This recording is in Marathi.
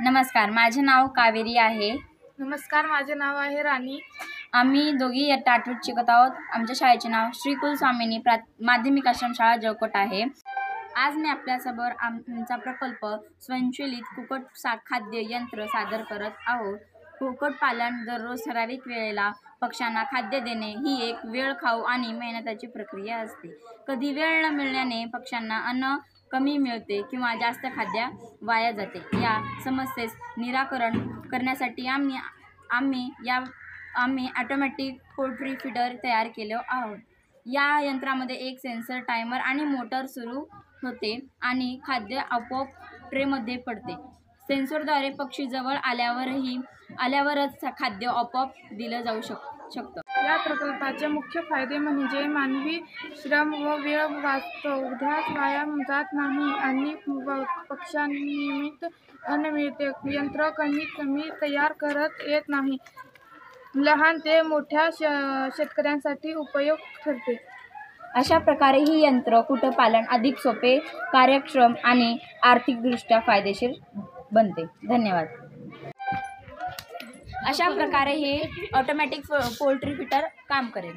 नमस्कार, माझे नाव कावेरी आहे. नमस्कार, माझे नाव आहे राणी. आम्ही दोघी इयत्ता 8वीत शिकत आहोत. आमच्या शाळेचे नाव श्री कुलस्वामिनी माध्यमिक आश्रमशाळा जळकोट आहे. आज मी आपल्यासमोर आमचा प्रकल्प स्वयंचलित कुक्कुट खाद्य यंत्र सादर करत आहोत. कुक्कुटपालन दररोज ठराविक वेळेला पक्ष्यांना खाद्य देणे ही एक वेळखाऊ आणि मेहनतीची प्रक्रिया असते. कधी वेळ न मिळाल्याने पक्ष्यांना अन्न कमी मिळते किंवा जास्त खाद्य वाया जाते. या समस्येस निराकरण करण्यासाठी आम्ही ऑटोमॅटिक पोल्ट्री फीडर तयार केले आहोत. या यंत्रामध्ये एक सेन्सर, टायमर आणि मोटर सुरू होते आणि खाद्य आपोआप ट्रेमध्ये पडते. सेन्सरद्वारे पक्षी जवळ आल्यावरच खाद्य आपोआप दिलं जाऊ शकतं. या प्रकल्पाचे मुख्य फायदे म्हणजे मानवी श्रम व वेळ वाचतो, उद्यास वाया जात नाही आणि पक्ष्यांनिमित्त अन्न मिळते. यंत्र कमीत कमी तयार करता येत नाही. लहान ते मोठ्या शेतकऱ्यांसाठी उपयुक्त ठरते. अशा प्रकारे ही यंत्र कुक्कुटपालन अधिक सोपे, कार्यक्षम आणि आर्थिकदृष्ट्या फायदेशीर बनते. धन्यवाद. अशा प्रकारे हे ऑटोमॅटिक पोल्ट्री फीडर काम करेल.